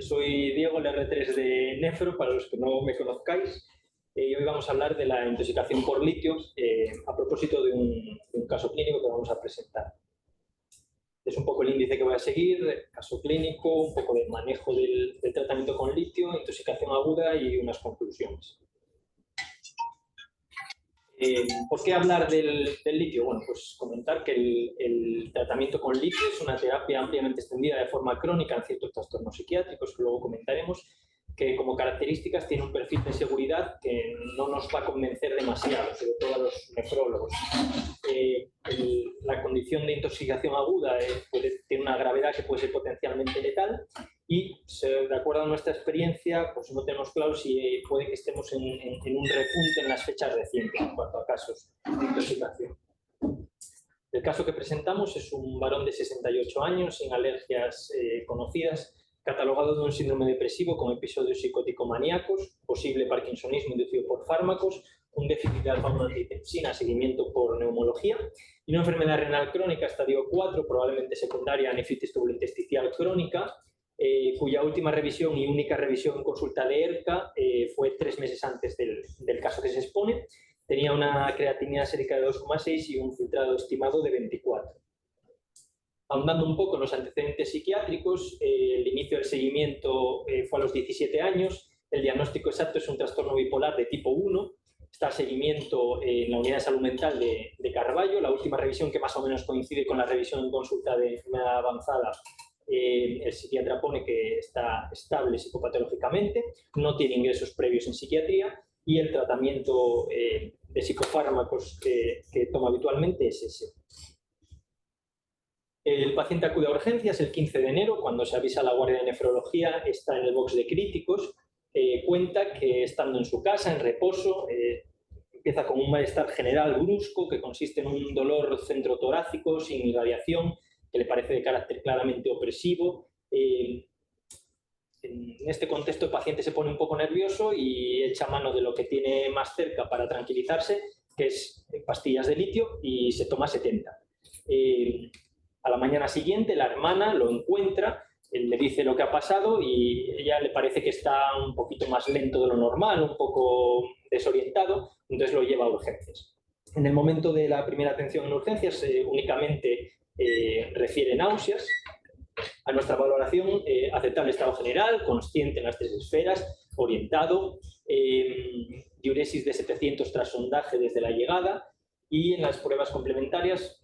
Soy Diego, el R3 de Nefro, para los que no me conozcáis. Y hoy vamos a hablar de la intoxicación por litio a propósito de un caso clínico que vamos a presentar. Es un poco el índice que voy a seguir, caso clínico, un poco de manejo del tratamiento con litio, intoxicación aguda y unas conclusiones. ¿Por qué hablar del litio? Bueno, pues comentar que el tratamiento con litio es una terapia ampliamente extendida de forma crónica en ciertos trastornos psiquiátricos, que luego comentaremos, que como características tiene un perfil de seguridad que no nos va a convencer demasiado, sobre todo a los nefrólogos. La condición de intoxicación aguda tiene una gravedad que puede ser potencialmente letal y, de acuerdo a nuestra experiencia, pues no tenemos claro si puede que estemos en un repunte en las fechas recientes en cuanto a casos de intoxicación. El caso que presentamos es un varón de 68 años, sin alergias conocidas, catalogado de un síndrome depresivo con episodios psicótico-maníacos, posible parkinsonismo inducido por fármacos, un déficit de alfa-1-antitensina, seguimiento por neumología, y una enfermedad renal crónica estadio 4, probablemente secundaria a nefritis tubulointestinal crónica, cuya última revisión y única revisión en consulta de ERCA fue 3 meses antes del caso que se expone. Tenía una creatinina sérica de 2,6 y un filtrado estimado de 24. Ahondando un poco en los antecedentes psiquiátricos, el inicio del seguimiento fue a los 17 años, el diagnóstico exacto es un trastorno bipolar de tipo 1, está el seguimiento en la unidad de salud mental de Carballo, la última revisión que más o menos coincide con la revisión en consulta de enfermedad avanzada, el psiquiatra pone que está estable psicopatológicamente, no tiene ingresos previos en psiquiatría y el tratamiento de psicofármacos que toma habitualmente es ese. El paciente acude a urgencias el 15 de enero, cuando se avisa a la guardia de nefrología, está en el box de críticos, cuenta que estando en su casa, en reposo, empieza con un malestar general brusco que consiste en un dolor centrotorácico sin irradiación, que le parece de carácter claramente opresivo. En este contexto el paciente se pone un poco nervioso y echa mano de lo que tiene más cerca para tranquilizarse, que es pastillas de litio, y se toma 70. A la mañana siguiente la hermana lo encuentra, él le dice lo que ha pasado y ella le parece que está un poquito más lento de lo normal, un poco desorientado, entonces lo lleva a urgencias. En el momento de la primera atención en urgencias únicamente refiere náuseas. A nuestra valoración, aceptable estado general, consciente en las 3 esferas, orientado, diuresis de 700 tras sondaje desde la llegada, y en las pruebas complementarias,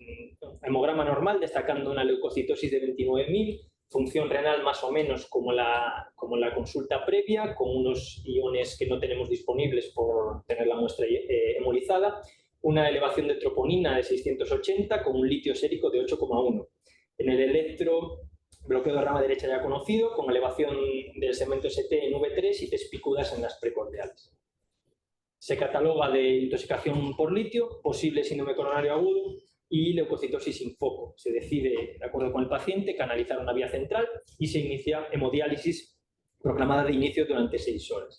hemograma normal, destacando una leucocitosis de 29.000, función renal más o menos como la consulta previa, con unos iones que no tenemos disponibles por tener la muestra hemolizada, una elevación de troponina de 680 con un litio sérico de 8,1. En el electro, bloqueo de rama derecha ya conocido, con elevación del segmento ST en V3 y test picudas en las precordiales. Se cataloga de intoxicación por litio, posible síndrome coronario agudo y leucocitosis sin foco. Se decide, de acuerdo con el paciente, canalizar una vía central y se inicia hemodiálisis proclamada de inicio durante 6 horas.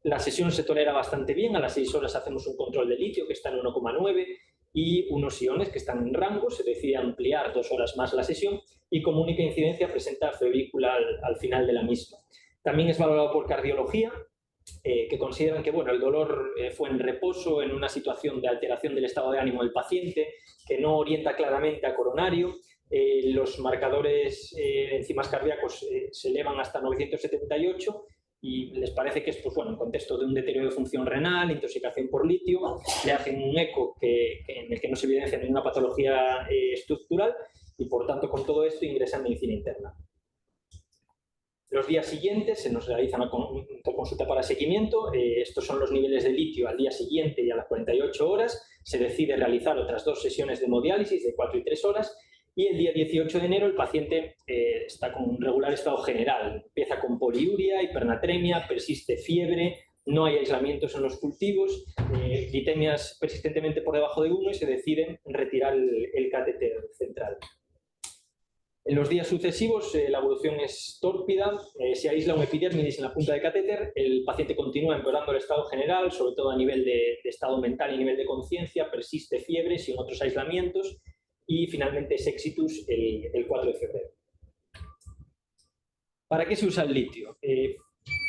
La sesión se tolera bastante bien, a las 6 horas hacemos un control de litio que está en 1,9 y unos iones que están en rango, se decide ampliar 2 horas más la sesión y como única incidencia presenta febrícula al final de la misma. También es valorado por cardiología, que consideran que el dolor fue en reposo, en una situación de alteración del estado de ánimo del paciente, que no orienta claramente a coronario. Los marcadores de enzimas cardíacos se elevan hasta 978 y les parece que es en contexto de un deterioro de función renal, intoxicación por litio, le hacen un eco en el que no se evidencia ninguna patología estructural y, por tanto, con todo esto ingresa en medicina interna. Los días siguientes se nos realiza una consulta para seguimiento. Estos son los niveles de litio al día siguiente y a las 48 horas. Se decide realizar otras 2 sesiones de hemodiálisis de 4 y 3 horas. Y el día 18 de enero el paciente está con un regular estado general. Empieza con poliuria, hipernatremia, persiste fiebre, no hay aislamientos en los cultivos, glicemias persistentemente por debajo de 1 y se decide retirar el catéter central. En los días sucesivos la evolución es tórpida, se aísla un epidérmidis en la punta de catéter, el paciente continúa empeorando el estado general, sobre todo a nivel de estado mental y nivel de conciencia, persiste fiebre sin otros aislamientos y finalmente es exitus el 4 de febrero. ¿Para qué se usa el litio?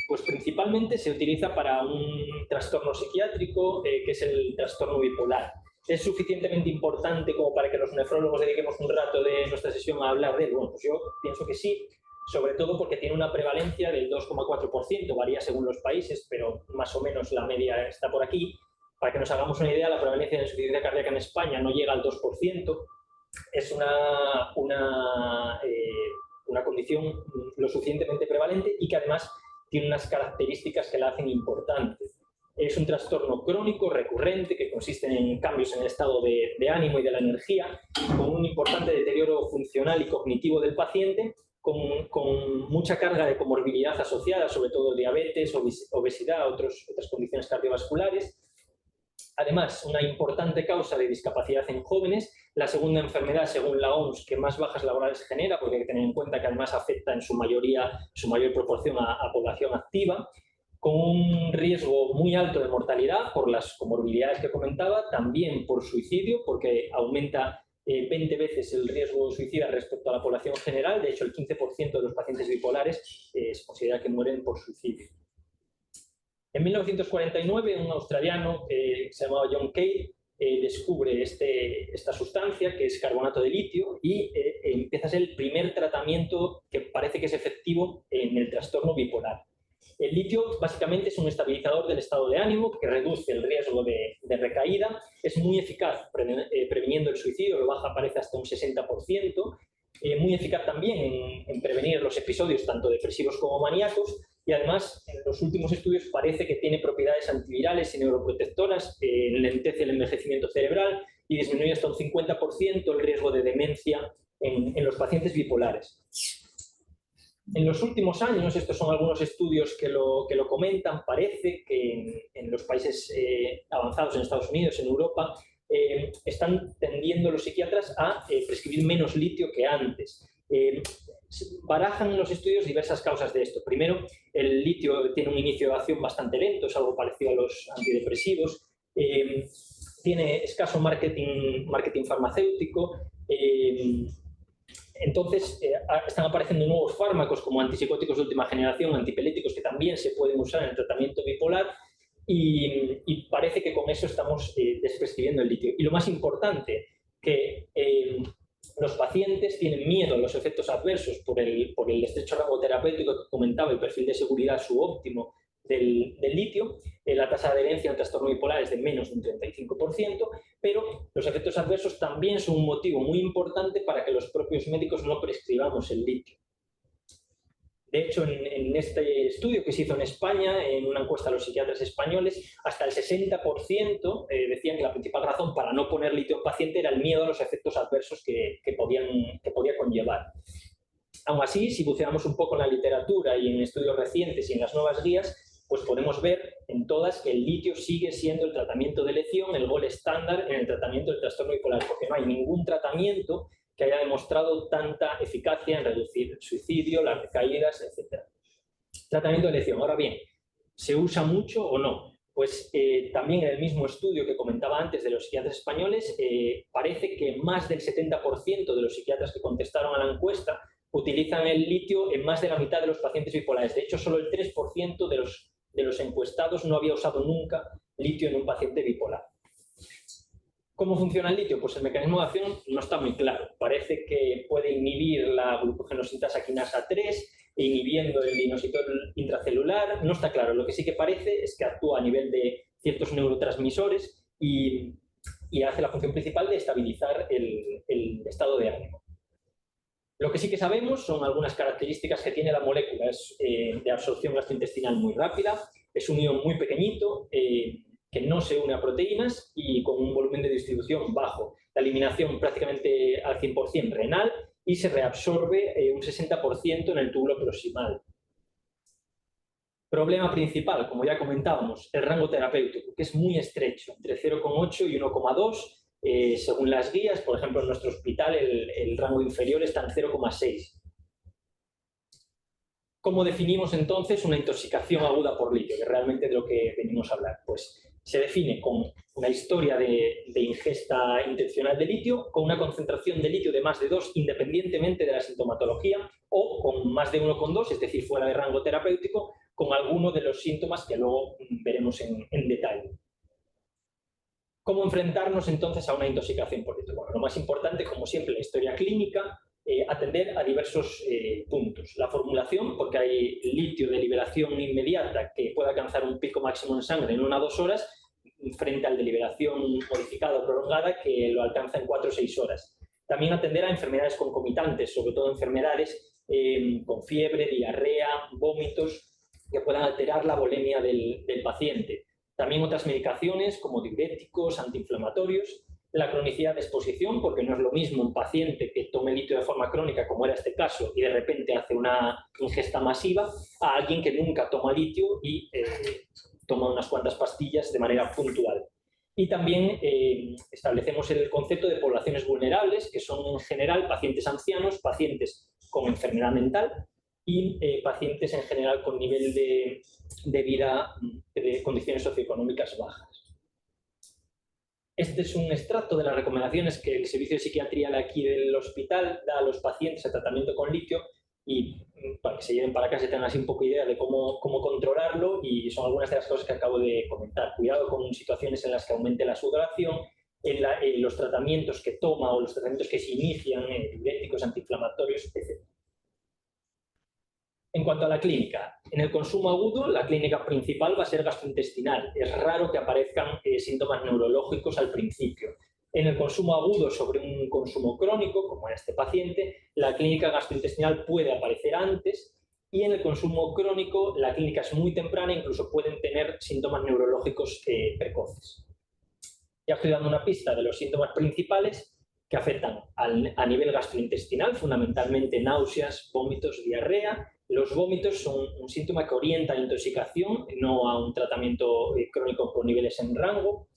Pues principalmente se utiliza para un trastorno psiquiátrico que es el trastorno bipolar. ¿Es suficientemente importante como para que los nefrólogos dediquemos un rato de nuestra sesión a hablar de él? Bueno, pues yo pienso que sí, sobre todo porque tiene una prevalencia del 2,4%, varía según los países, pero más o menos la media está por aquí. Para que nos hagamos una idea, la prevalencia de insuficiencia cardíaca en España no llega al 2%. Es una condición lo suficientemente prevalente y que además tiene unas características que la hacen importante. Es un trastorno crónico, recurrente, que consiste en cambios en el estado de ánimo y de la energía, con un importante deterioro funcional y cognitivo del paciente, con mucha carga de comorbilidad asociada, sobre todo diabetes, obesidad, otras condiciones cardiovasculares. Además, una importante causa de discapacidad en jóvenes, la segunda enfermedad, según la OMS, que más bajas laborales genera, porque hay que tener en cuenta que además afecta en su mayor proporción a población activa, con un riesgo muy alto de mortalidad por las comorbilidades que comentaba, también por suicidio, porque aumenta 20 veces el riesgo suicida respecto a la población general. De hecho, el 15% de los pacientes bipolares se considera que mueren por suicidio. En 1949, un australiano que se llamaba John Cade descubre esta sustancia, que es carbonato de litio, y empieza a ser el primer tratamiento que parece que es efectivo en el trastorno bipolar. El litio básicamente es un estabilizador del estado de ánimo que reduce el riesgo de recaída, es muy eficaz previniendo el suicidio, lo baja parece hasta un 60%, muy eficaz también en prevenir los episodios tanto depresivos como maníacos, y además en los últimos estudios parece que tiene propiedades antivirales y neuroprotectoras, lentece el envejecimiento cerebral y disminuye hasta un 50% el riesgo de demencia en los pacientes bipolares. En los últimos años, estos son algunos estudios que lo comentan, parece que en los países avanzados, en Estados Unidos, en Europa, están tendiendo los psiquiatras a prescribir menos litio que antes. Barajan en los estudios diversas causas de esto. Primero, el litio tiene un inicio de acción bastante lento, es algo parecido a los antidepresivos, tiene escaso marketing farmacéutico, entonces están apareciendo nuevos fármacos como antipsicóticos de última generación, antipiléticos, que también se pueden usar en el tratamiento bipolar, y parece que con eso estamos desprescribiendo el litio. Y lo más importante, que los pacientes tienen miedo a los efectos adversos por el estrecho rango terapéutico que comentaba, el perfil de seguridad subóptimo del litio. La tasa de adherencia al trastorno bipolar es de menos de un 35%, pero los efectos adversos también son un motivo muy importante para que los propios médicos no prescribamos el litio. De hecho, en este estudio que se hizo en España, en una encuesta a los psiquiatras españoles, hasta el 60% decían que la principal razón para no poner litio en paciente era el miedo a los efectos adversos que podía conllevar. Aún así, si buceamos un poco en la literatura y en estudios recientes y en las nuevas guías, pues podemos ver en todas que el litio sigue siendo el tratamiento de elección, el gold estándar en el tratamiento del trastorno bipolar, porque no hay ningún tratamiento que haya demostrado tanta eficacia en reducir el suicidio, las recaídas, etc. Tratamiento de elección. Ahora bien, ¿se usa mucho o no? Pues también en el mismo estudio que comentaba antes de los psiquiatras españoles, parece que más del 70% de los psiquiatras que contestaron a la encuesta utilizan el litio en más de la mitad de los pacientes bipolares. De hecho, solo el 3% de los encuestados no había usado nunca litio en un paciente bipolar. ¿Cómo funciona el litio? Pues el mecanismo de acción no está muy claro. Parece que puede inhibir la glucogenosinasa quinasa 3, inhibiendo el inositol intracelular. No está claro. Lo que sí que parece es que actúa a nivel de ciertos neurotransmisores y hace la función principal de estabilizar el estado de ánimo. Lo que sí que sabemos son algunas características que tiene la molécula. Es de absorción gastrointestinal muy rápida, es un ion muy pequeñito, que no se une a proteínas y con un volumen de distribución bajo. La eliminación prácticamente al 100% renal y se reabsorbe un 60% en el túbulo proximal. Problema principal, como ya comentábamos, el rango terapéutico, que es muy estrecho, entre 0,8 y 1,2. Según las guías, por ejemplo, en nuestro hospital el rango inferior está en 0,6. ¿Cómo definimos entonces una intoxicación aguda por litio, que realmente es de lo que venimos a hablar? Pues Se define con una historia de ingesta intencional de litio, con una concentración de litio de más de 2 independientemente de la sintomatología, o con más de 1,2, es decir, fuera de rango terapéutico, con alguno de los síntomas que luego veremos en detalle. ¿Cómo enfrentarnos entonces a una intoxicación por litio? Bueno, lo más importante, como siempre, la historia clínica, atender a diversos puntos. La formulación, porque hay litio de liberación inmediata que puede alcanzar un pico máximo en sangre en 1 a 2 horas, frente al de liberación modificada o prolongada que lo alcanza en 4 o 6 horas. También atender a enfermedades concomitantes, sobre todo enfermedades con fiebre, diarrea, vómitos, que puedan alterar la volemia del paciente. También otras medicaciones como diuréticos, antiinflamatorios, la cronicidad de exposición, porque no es lo mismo un paciente que tome litio de forma crónica, como era este caso, y de repente hace una ingesta masiva, a alguien que nunca toma litio y toma unas cuantas pastillas de manera puntual. Y también establecemos el concepto de poblaciones vulnerables, que son en general pacientes ancianos, pacientes con enfermedad mental y pacientes en general con nivel de vida de condiciones socioeconómicas bajas. Este es un extracto de las recomendaciones que el Servicio de Psiquiatría de aquí del hospital da a los pacientes a tratamiento con litio, y para que se lleven para casa y tengan así un poco de idea de cómo controlarlo, y son algunas de las cosas que acabo de comentar. Cuidado con situaciones en las que aumente la sudoración, en los tratamientos que toma o los tratamientos que se inician, diuréticos, antiinflamatorios, etc. En cuanto a la clínica, en el consumo agudo, la clínica principal va a ser gastrointestinal. Es raro que aparezcan síntomas neurológicos al principio. En el consumo agudo sobre un consumo crónico, como en este paciente, la clínica gastrointestinal puede aparecer antes, y en el consumo crónico la clínica es muy temprana, incluso pueden tener síntomas neurológicos precoces. Ya estoy dando una pista de los síntomas principales que afectan a nivel gastrointestinal, fundamentalmente náuseas, vómitos, diarrea. Los vómitos son un síntoma que orienta a intoxicación, no a un tratamiento crónico con niveles en rango.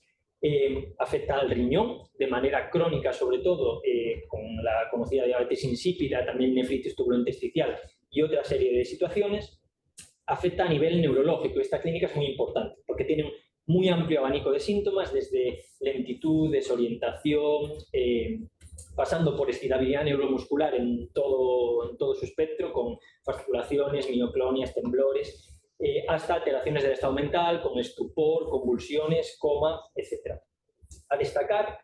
Afecta al riñón de manera crónica, sobre todo con la conocida diabetes insípida, también nefritis tubulointersticial y otra serie de situaciones. Afecta a nivel neurológico. Esta clínica es muy importante porque tiene un muy amplio abanico de síntomas, desde lentitud, desorientación, pasando por excitabilidad neuromuscular en todo su espectro, con fasciculaciones, mioclonias, temblores, hasta alteraciones del estado mental, con estupor, convulsiones, coma, etc. A destacar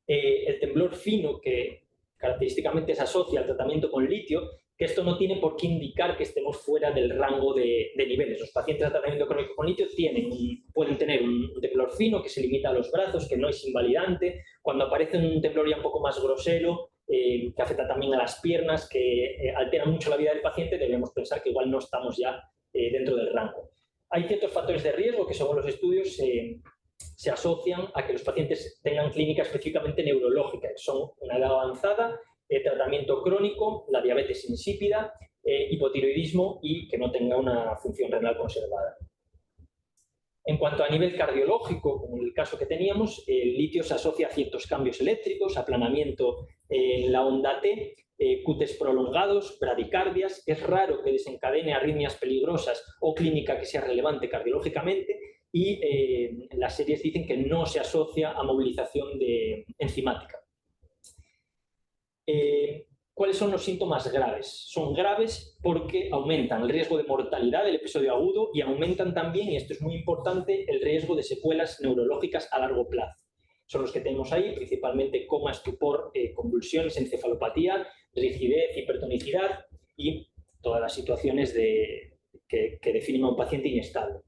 el temblor fino, que característicamente se asocia al tratamiento con litio, que esto no tiene por qué indicar que estemos fuera del rango de niveles. Los pacientes de tratamiento crónico con litio pueden tener un temblor fino que se limita a los brazos, que no es invalidante. Cuando aparece un temblor ya un poco más grosero, que afecta también a las piernas, que altera mucho la vida del paciente, debemos pensar que igual no estamos ya dentro del rango. Hay ciertos factores de riesgo que, según los estudios, se asocian a que los pacientes tengan clínica específicamente neurológica, que son una edad avanzada, tratamiento crónico, la diabetes insípida, hipotiroidismo y que no tenga una función renal conservada. En cuanto a nivel cardiológico, como en el caso que teníamos, el litio se asocia a ciertos cambios eléctricos, aplanamiento en la onda T, QTs prolongados, bradicardias. Es raro que desencadene arritmias peligrosas o clínica que sea relevante cardiológicamente, y las series dicen que no se asocia a movilización enzimática. ¿Cuáles son los síntomas graves? Son graves porque aumentan el riesgo de mortalidad del episodio agudo y aumentan también, y esto es muy importante, el riesgo de secuelas neurológicas a largo plazo. Son los que tenemos ahí, principalmente coma, estupor, convulsiones, encefalopatía, rigidez, hipertonicidad y todas las situaciones que definen a un paciente inestable.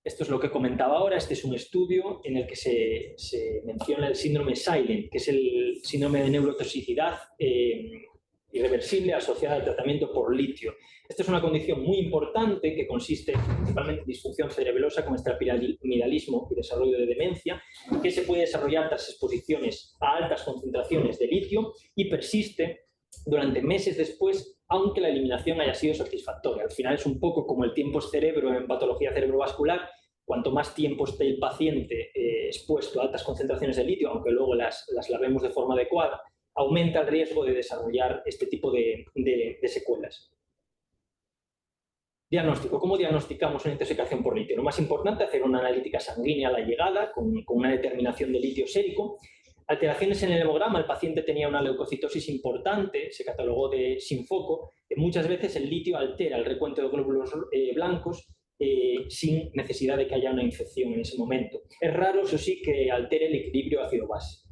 Esto es lo que comentaba ahora. Este es un estudio en el que se menciona el síndrome SILENT, que es el síndrome de neurotoxicidad irreversible asociada al tratamiento por litio. Esta es una condición muy importante que consiste principalmente en disfunción cerebelosa con extrapiramidalismo y desarrollo de demencia, que se puede desarrollar tras exposiciones a altas concentraciones de litio y persiste durante meses después, aunque la eliminación haya sido satisfactoria. Al final es un poco como el tiempo cerebro en patología cerebrovascular. Cuanto más tiempo esté el paciente expuesto a altas concentraciones de litio, aunque luego las lavemos de forma adecuada, aumenta el riesgo de desarrollar este tipo de secuelas. Diagnóstico. ¿Cómo diagnosticamos una intoxicación por litio? Lo más importante, hacer una analítica sanguínea a la llegada con una determinación de litio sérico. Alteraciones en el hemograma, el paciente tenía una leucocitosis importante, se catalogó de sin foco. Muchas veces el litio altera el recuento de glóbulos blancos sin necesidad de que haya una infección en ese momento. Es raro, eso sí, que altere el equilibrio ácido-base.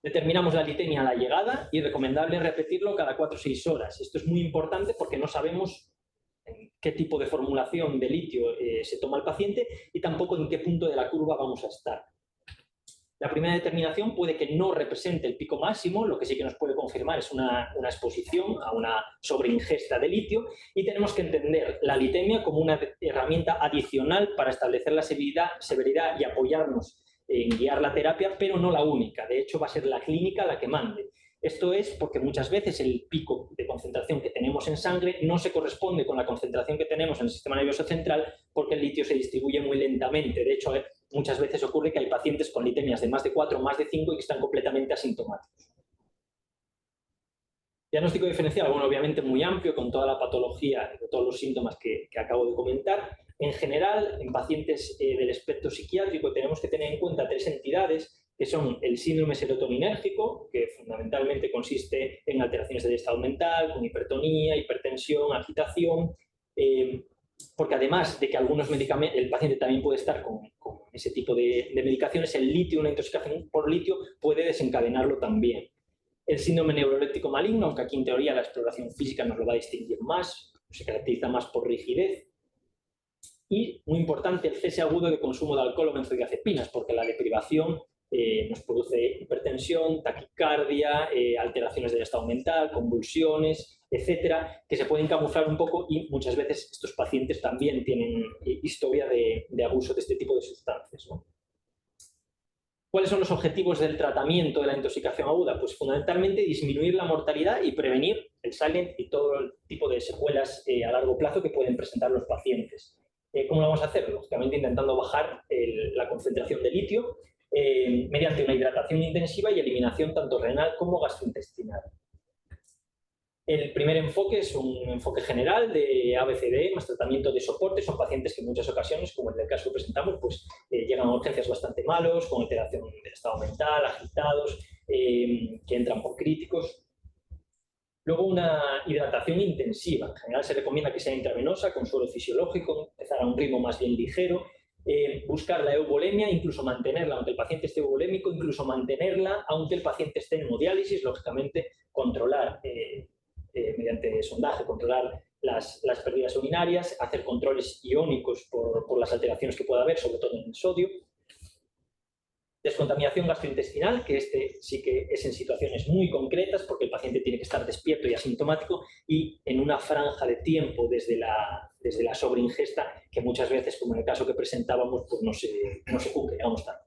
Determinamos la litemia a la llegada y recomendable repetirlo cada 4 o 6 horas. Esto es muy importante porque no sabemos qué tipo de formulación de litio se toma el paciente y tampoco en qué punto de la curva vamos a estar. La primera determinación puede que no represente el pico máximo, lo que sí que nos puede confirmar es una exposición a una sobreingesta de litio, y tenemos que entender la litemia como una herramienta adicional para establecer la severidad y apoyarnos en guiar la terapia, pero no la única. De hecho, va a ser la clínica la que mande. Esto es porque muchas veces el pico de concentración que tenemos en sangre no se corresponde con la concentración que tenemos en el sistema nervioso central, porque el litio se distribuye muy lentamente. De hecho, muchas veces ocurre que hay pacientes con litemias de más de 4, más de 5 y que están completamente asintomáticos. Diagnóstico diferencial, bueno, obviamente muy amplio, con toda la patología y todos los síntomas que acabo de comentar. En general, en pacientes del espectro psiquiátrico tenemos que tener en cuenta 3 entidades, que son el síndrome serotoninérgico, que fundamentalmente consiste en alteraciones del estado mental, con hipertonía, hipertensión, agitación, porque además de que algunos medicamentos, el paciente también puede estar con ese tipo de medicaciones, el litio, una intoxicación por litio, puede desencadenarlo también. El síndrome neuroléptico maligno, aunque aquí en teoría la exploración física nos lo va a distinguir más, se caracteriza más por rigidez. Y, muy importante, el cese agudo de consumo de alcohol o benzodiazepinas, porque la deprivación nos produce hipertensión, taquicardia, alteraciones del estado mental, convulsiones, etcétera, que se pueden camuflar un poco y muchas veces estos pacientes también tienen historia de abuso de este tipo de sustancias, ¿no? ¿Cuáles son los objetivos del tratamiento de la intoxicación aguda? Pues fundamentalmente disminuir la mortalidad y prevenir el silent y todo el tipo de secuelas a largo plazo que pueden presentar los pacientes. ¿Cómo lo vamos a hacer? Lógicamente intentando bajar la concentración de litio mediante una hidratación intensiva y eliminación tanto renal como gastrointestinal. El primer enfoque es un enfoque general de ABCDE más tratamiento de soporte. Son pacientes que en muchas ocasiones, como en el caso que presentamos, pues, llegan a urgencias bastante malos, con alteración del estado mental, agitados, que entran por críticos. Luego una hidratación intensiva. En general se recomienda que sea intravenosa, con suero fisiológico, empezar a un ritmo más bien ligero. Buscar la eubolemia, incluso mantenerla, aunque el paciente esté eubolémico, incluso mantenerla, aunque el paciente esté en hemodiálisis, lógicamente controlar mediante sondaje, controlar las pérdidas urinarias, hacer controles iónicos por las alteraciones que pueda haber, sobre todo en el sodio. Descontaminación gastrointestinal, que este sí que es en situaciones muy concretas porque el paciente tiene que estar despierto y asintomático y en una franja de tiempo desde la sobreingesta que muchas veces, como en el caso que presentábamos, pues no se cumple, digamos tanto.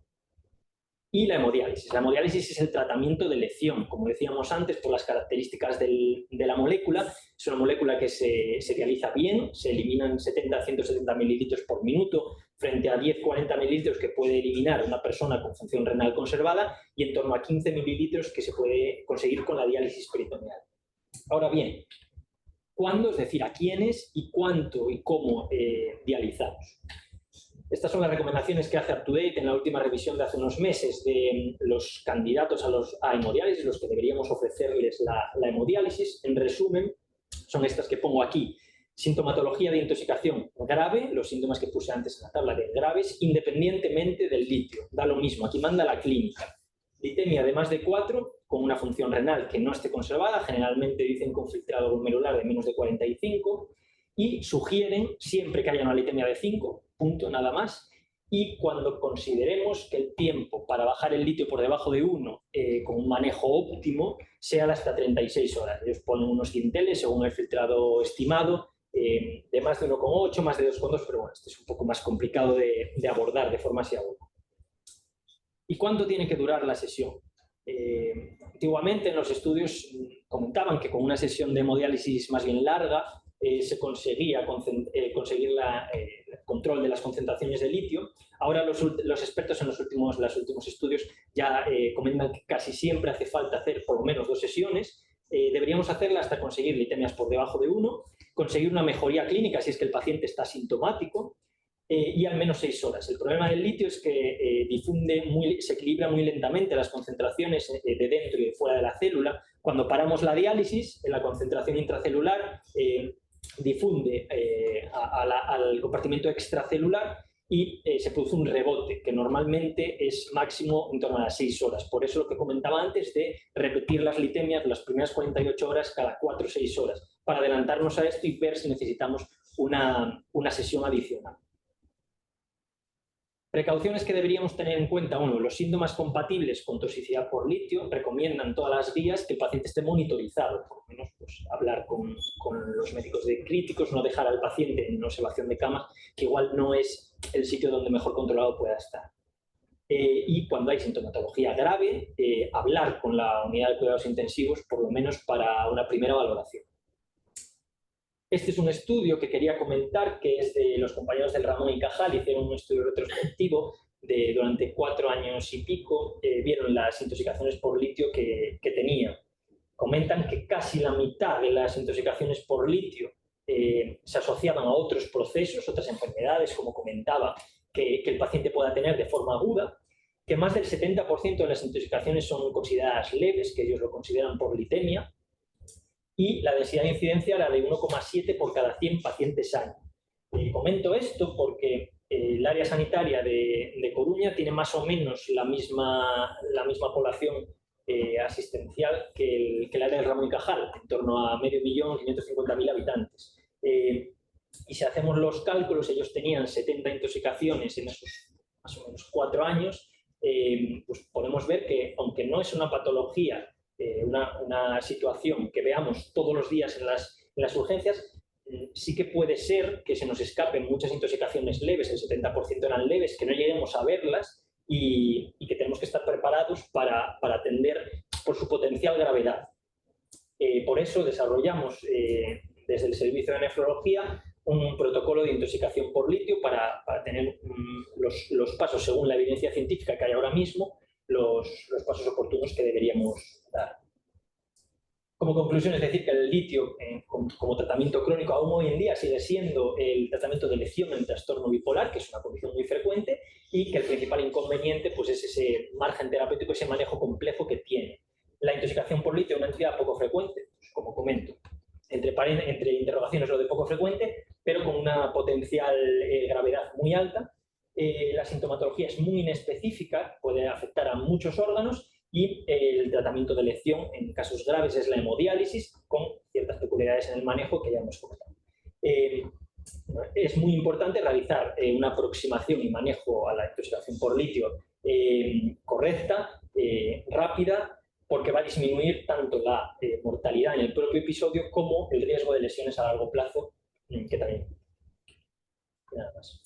Y la hemodiálisis. La hemodiálisis es el tratamiento de elección, como decíamos antes, por las características de la molécula. Es una molécula que se dializa bien, se eliminan 70 a 170 mililitros por minuto frente a 10-40 mililitros que puede eliminar una persona con función renal conservada y en torno a 15 mililitros que se puede conseguir con la diálisis peritoneal. Ahora bien, ¿cuándo? Es decir, ¿a quiénes y cuánto y cómo dializamos? Estas son las recomendaciones que hace UpToDate en la última revisión de hace unos meses de los candidatos a hemodiálisis, los que deberíamos ofrecerles la hemodiálisis. En resumen, son estas que pongo aquí. Sintomatología de intoxicación grave, los síntomas que puse antes en la tabla de graves, independientemente del litio. Da lo mismo, aquí manda la clínica. Litemia de más de 4, con una función renal que no esté conservada, generalmente dicen con filtrado glomerular de menos de 45, y sugieren siempre que haya una litemia de 5, punto, nada más, y cuando consideremos que el tiempo para bajar el litio por debajo de 1 con un manejo óptimo sea de hasta 36 horas. Ellos ponen unos quinteles según el filtrado estimado, de más de 1,8, más de 2,2, pero bueno, este es un poco más complicado de abordar de forma así aguda. ¿Y cuánto tiene que durar la sesión? Antiguamente en los estudios comentaban que con una sesión de hemodiálisis más bien larga se conseguía conseguir el control de las concentraciones de litio. Ahora los expertos en los últimos estudios ya comentan que casi siempre hace falta hacer por lo menos 2 sesiones, deberíamos hacerla hasta conseguir glicemias por debajo de 1, conseguir una mejoría clínica si es que el paciente está sintomático, y al menos 6 horas. El problema del litio es que se equilibra muy lentamente las concentraciones de dentro y de fuera de la célula. Cuando paramos la diálisis, la concentración intracelular difunde al compartimento extracelular y se produce un rebote, que normalmente es máximo en torno a las 6 horas. Por eso lo que comentaba antes de repetir las glicemias las primeras 48 horas cada 4 o 6 horas, para adelantarnos a esto y ver si necesitamos una sesión adicional. Precauciones que deberíamos tener en cuenta. Uno, los síntomas compatibles con toxicidad por litio recomiendan todas las vías que el paciente esté monitorizado, por lo menos pues, hablar con los médicos de críticos, no dejar al paciente en observación de cama, que igual no es el sitio donde mejor controlado pueda estar. Y cuando hay sintomatología grave, hablar con la unidad de cuidados intensivos, por lo menos para una primera valoración. Este es un estudio que quería comentar, que es de los compañeros del Ramón y Cajal. Hicieron un estudio retrospectivo durante 4 años y pico, vieron las intoxicaciones por litio que tenía. Comentan que casi la mitad de las intoxicaciones por litio se asociaban a otros procesos, otras enfermedades, como comentaba, que el paciente pueda tener de forma aguda, que más del 70% de las intoxicaciones son consideradas leves, que ellos lo consideran por litemia, y la densidad de incidencia era de 1,7 por cada 100 pacientes sanos. Comento esto porque el área sanitaria de Coruña tiene más o menos la misma población asistencial que el área del Ramón y Cajal, en torno a 550.000 habitantes. Y si hacemos los cálculos, ellos tenían 70 intoxicaciones en esos más o menos 4 años, pues podemos ver que, aunque no es una patología, una situación que veamos todos los días en las urgencias, sí que puede ser que se nos escapen muchas intoxicaciones leves, el 70% eran leves, que no lleguemos a verlas y que tenemos que estar preparados para atender por su potencial gravedad. Por eso desarrollamos desde el servicio de nefrología un protocolo de intoxicación por litio para tener los pasos según la evidencia científica que hay ahora mismo, los pasos oportunos que deberíamos dar. Como conclusión, es decir, que el litio como tratamiento crónico aún hoy en día sigue siendo el tratamiento de elección en el trastorno bipolar, que es una condición muy frecuente, y que el principal inconveniente pues, es ese margen terapéutico, ese manejo complejo que tiene. La intoxicación por litio es una entidad poco frecuente, pues, como comento, entre interrogaciones lo de poco frecuente, pero con una potencial gravedad muy alta. La sintomatología es muy inespecífica, puede afectar a muchos órganos, y el tratamiento de elección en casos graves es la hemodiálisis, con ciertas peculiaridades en el manejo que ya hemos comentado. Es muy importante realizar una aproximación y manejo a la intoxicación por litio correcta, rápida, porque va a disminuir tanto la mortalidad en el propio episodio como el riesgo de lesiones a largo plazo, que también. Nada más.